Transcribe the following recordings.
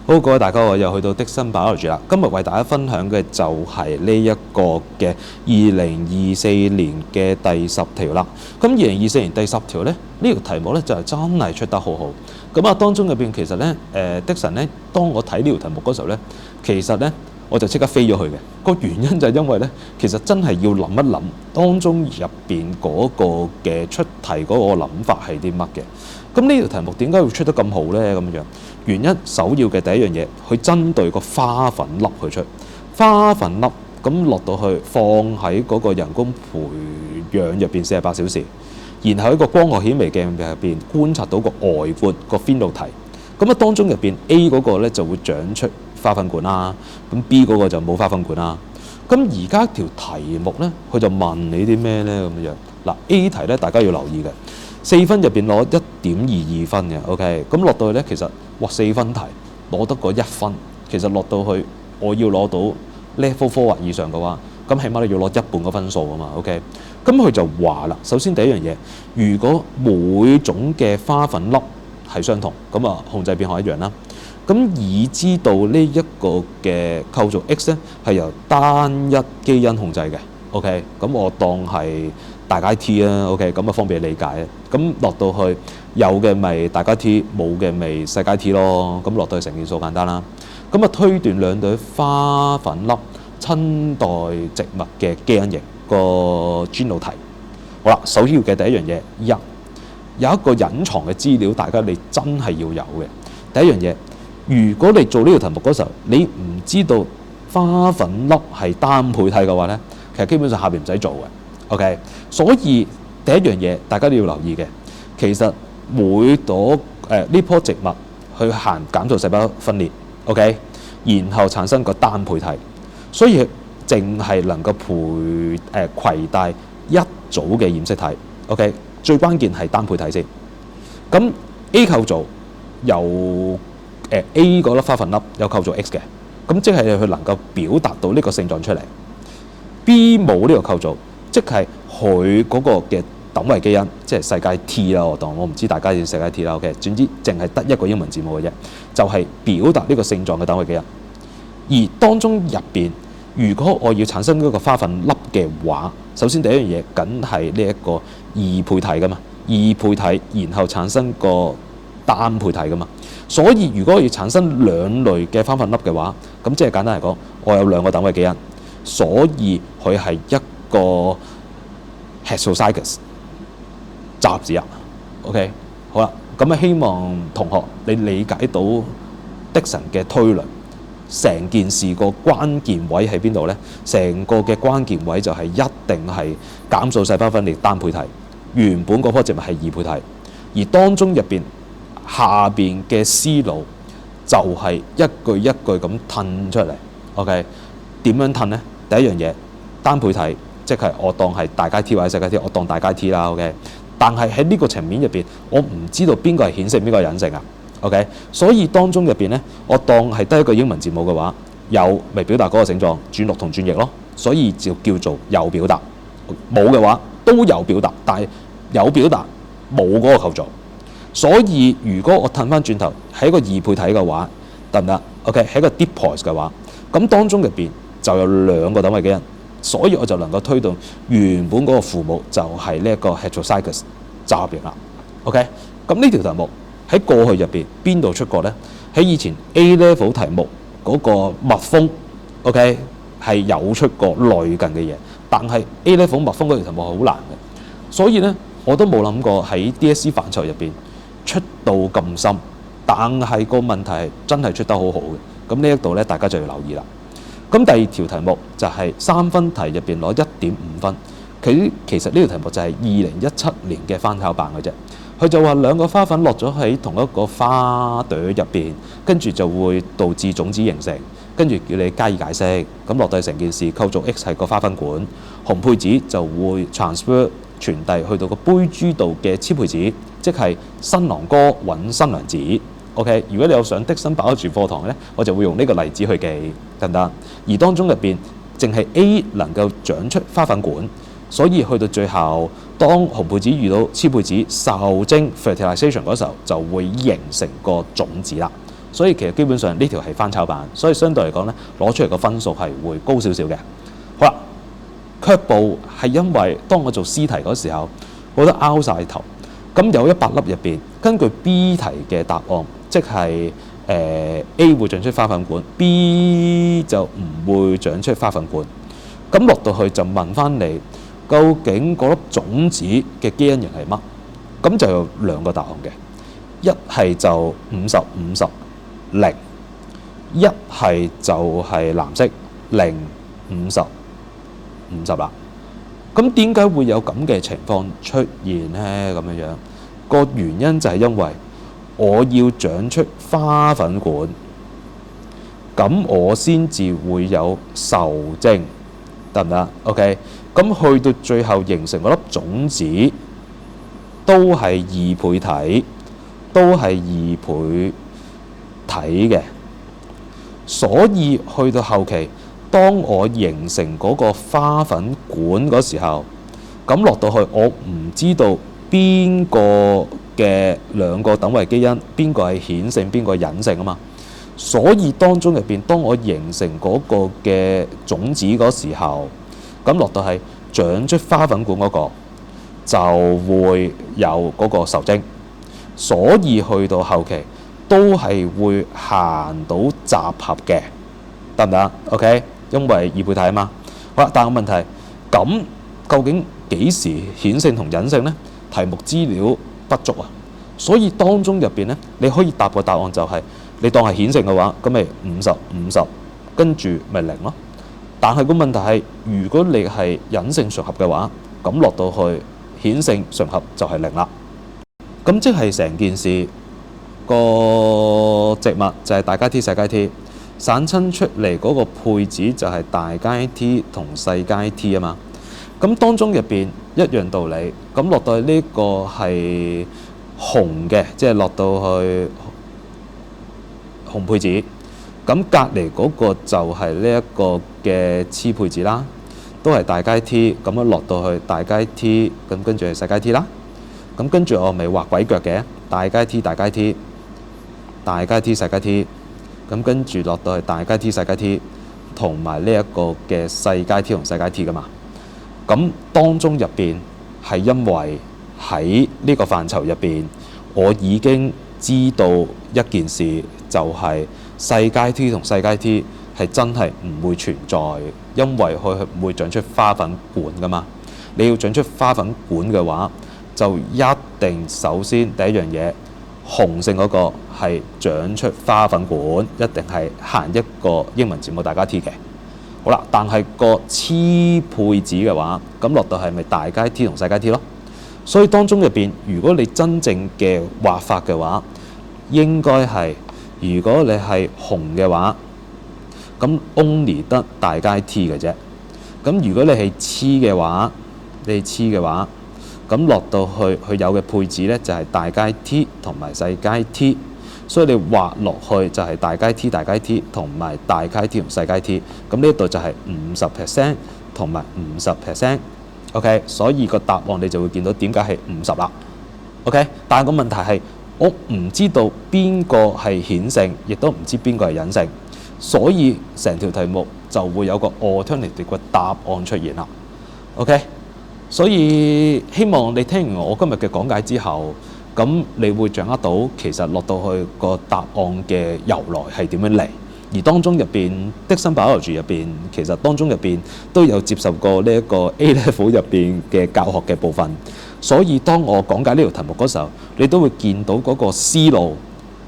好，各位大家好，又去到Dickson Biology啦。今日為大家分享嘅就係呢一個嘅2024年嘅第10條啦。咁2024年第10條咧，呢條題目咧就係真係出得好好。咁啊，當中入邊其實咧，Dickson咧，當我睇呢條題目嗰時候咧，其實咧我就即刻飛咗去嘅。個原因就係因為咧，其實真係要諗一諗當中入邊嗰個嘅出題嗰個諗法係啲乜嘅。咁呢條題目點解會出得咁好咧？咁樣原因首要嘅第一樣嘢，佢針對個花粉粒去出花粉粒，咁落到去放喺嗰個人工培養入邊48小時，然後喺個光學顯微鏡入邊觀察到個外觀個 phenotype。咁啊，當中入邊 A 嗰個咧就會長出花粉管啦，咁 B 嗰個就冇花粉管啦。咁而家條題目咧，佢就問你啲咩咧咁樣？嗱 A 題咧，大家要留意嘅。4分入邊攞1.22分嘅 ，OK， 咁落到去咧，其實哇4分題攞得個1分，其實落到去我要攞到 level 4或以上嘅話，咁起碼你要攞1半個分數啊嘛 ，OK， 咁佢就話啦，首先第一樣嘢，如果每種嘅花粉粒係相同，咁啊控制變項一樣啦，咁已知道呢一個嘅構造 X 咧係由單一基因控制嘅 ，OK， 咁我當係大階 T 啦 ，OK， 咁啊方便理解啊。咁落到去有嘅咪大階 T， 冇嘅咪細階 T 咯。咁落到去成件數簡單啦。咁啊推斷兩對花粉粒親代植物嘅基因型個 genotype。好啦，首要嘅第一樣嘢，有一個隱藏嘅資料，大家你真係要有嘅。第一樣嘢，如果你做呢個題目嗰時候，你唔知道花粉粒係單倍體嘅話咧，其實基本上下邊唔使做嘅。OK， 所以第一樣嘢大家都要留意嘅，其實每朵呢棵植物去行減數細胞分裂 ，OK， 然後產生個單倍體，所以淨係能夠攜帶一組嘅染色體 ，OK， 最關鍵係單倍體先。咁 A 構造由A 嗰粒花粉粒有構造 X 嘅，咁即係佢能夠表達到呢個性狀出嚟。B 冇呢個構造。即係佢嗰個嘅等位基因，即係細階 T 啦，我唔知大家要細階 T 啦。OK， 總之淨係得一個英文字母嘅啫，就係表達呢個性狀嘅等位基因。而當中入邊，如果我要產生嗰個花粉粒嘅話，首先第一樣嘢梗係呢一個二倍體噶嘛，二倍體，然後產生個單倍體噶嘛。所以如果我要產生兩類嘅花粉粒嘅話，咁即係簡單嚟講，我有兩個等位基因，所以佢係一個 heterozygous 集合子啊 ，OK， 好啦，咁啊希望同學你理解到Dickson嘅推論，成件事個關鍵位喺邊度咧？成個嘅關鍵位就係一定係減數細胞分裂單倍體，原本嗰棵植物係二倍體，而當中入邊下邊嘅思路就係一句一句咁褪出嚟 ，OK， 點樣褪咧？第一樣嘢單倍體。即係我當係大階 T 或者細階 T， 我當大階 T 啦 ，OK。但係喺呢個層面入邊，我唔知道邊個係顯性，邊個係隱性啊 ，OK。所以當中入邊咧，我當係得一個英文字母嘅話，有咪表達嗰個性狀，轉錄同轉譯咯，所以就叫做有表達。冇嘅話都有表達，但係有表達冇嗰個構造。所以如果我褪翻轉頭係一個二倍體嘅話，得唔得 ？OK， 係一個 diploid嘅話，咁當中入邊就有兩個等位基因。所以我就能夠推動原本嗰個父母就係呢一個 heterozygous 集合型啦。OK， 咁呢條題目喺過去入邊邊度出過咧？喺以前 A level 題目嗰個蜜蜂 OK 係有出過類近嘅嘢，但係 A level 蜜蜂嗰條題目係好難嘅，所以咧我都冇諗過喺 DSE 範疇入邊出到咁深，但係個問題係真係出得好好嘅。咁呢一度咧，大家就要留意啦。咁第二條題目就係3分題入邊攞1.5分，其實呢條題目就係2017年嘅翻炒版嘅啫。佢就話兩個花粉落咗喺同一個花朵入邊，跟住就會導致種子形成，跟住叫你加以解釋。咁落到成件事構造 X 係個花粉管，紅配子就會 transfer 傳遞去到個胚珠度嘅雌配子，即係新郎哥揾新娘子。OK， 如果你有上Dickson Biology課堂咧，我就會用呢個例子去記，得唔得？而當中入邊，淨係 A 能夠長出花粉管，所以去到最後，當紅配子遇到雌配子受精 fertilization 嗰時候，就會形成個種子啦。所以其實基本上呢條係翻炒版，所以相對嚟講咧，攞出嚟個分數係會高少少嘅。好啦，卻步係因為當我做 C 題嗰時候，我覺得拗晒頭。咁有100粒入邊，根據 B 題嘅答案，即係A 會長出花粉管 ，B 就唔會長出花粉管。咁落到去就問翻你，究竟嗰粒種子嘅基因型係乜？咁就有2個答案嘅，一係就50、50、0，一係就係藍色0、50、50啦。咁點解會有咁嘅情況出現呢？咁樣個原因就係因為我要長出花粉管，咁我先至會有受精，得唔得 ？OK， 咁去到最後形成嗰粒種子都係2倍體，都係2倍體嘅，所以去到後期，當我形成嗰個花粉管嗰時候，咁落到去我唔知道邊個嘅2個等位基因，邊個係顯性，邊個係隱性啊嘛。所以當中入邊，當我形成嗰個嘅種子嗰時候，咁落到係長出花粉管嗰個就會有嗰個受精，所以去到後期都係會行到集合嘅，得唔得 ？OK， 因為2倍體啊嘛。好啦，但係個問題，咁究竟幾時顯性同隱性呢？題目資料不足啊，所以當中入邊呢，你可以答個答案就係、你當係顯性嘅話，咁咪50、50，跟住咪0咯。但係個問題係，如果你係隱性純合嘅話，咁落到去顯性純合就係0啦。咁即係成件事個植物就係大階 T 細階 T， 產生出嚟嗰個配子就係大階 T 同細階 T 啊嘛。咁當中入邊一樣道理，咁落到去呢個係紅嘅，即係落到去紅配子，咁隔離嗰個就係呢一個嘅黐配子啦，都係大階 T， 咁樣落到去大階 T， 咁跟住係細階 T 啦。咁跟住我咪畫鬼腳嘅，大階 T 大階 T， 大階 T 細階 T， 咁跟住落到去大階 T 細階 T， 同埋呢一個嘅細階 T 同細階 T 噶嘛。咁當中入邊係因為喺呢個範疇入邊，我已經知道一件事，就係細階 T 同細階 T 係真係唔會存在，因為佢唔會長出花粉管噶嘛。你要長出花粉管嘅話，就一定首先第一樣嘢，雄性嗰個係長出花粉管，一定係行一個英文字母大階 T 嘅。好啦，但係個黐配子嘅話，咁落到係咪大階 T 同細階 T 咯？所以當中入邊，如果你真正嘅畫法嘅話，應該係如果你係紅嘅話，咁 only 得大階 T 嘅啫。咁如果你係黐嘅話，咁落到去佢有嘅配子咧，就係大階 T 同埋細階 T。所以你畫落去就係大階 T、大階 T 同埋大階 T 同細階 T， 咁呢度就係50%同埋50%。OK， 所以個答案你就會見到點解係50啦。OK， 但係個問題係我唔知道邊個係顯性，亦都唔知邊個係隱性，所以成條題目就會有個 alternative 嘅答案出現啦。OK， 所以希望你聽完我今日嘅講解之後，咁你會掌握到其實落到去個答案嘅由來係點樣嚟，而當中入邊Dickson Biology入邊，其實當中入邊都有接受過呢一個 A Level 入邊嘅教學嘅部分，所以當我講解呢條題目嗰時候，你都會見到嗰個思路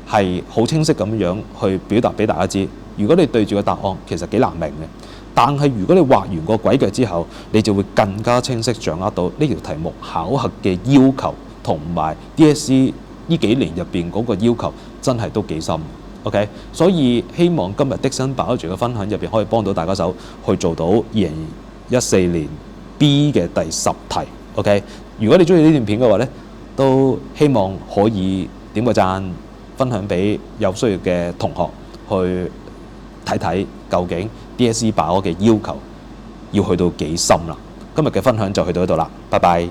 係好清晰咁樣去表達俾大家知。如果你對住個答案，其實幾難明嘅，但係如果你畫完個軌腳之後，你就會更加清晰掌握到呢條題目考核嘅要求。同埋 DSE 呢幾年入邊嗰個要求真係都幾深 ，OK， 所以希望今日Dickson Biology嘅分享入邊可以幫到大家手去做到2014年 B 嘅第10題 ，OK。如果你中意呢段片嘅話咧，都希望可以點個讚，分享俾有需要嘅同學去睇睇究竟 DSE 把握嘅要求要去到幾深啦。今日嘅分享就去到呢度啦，拜拜。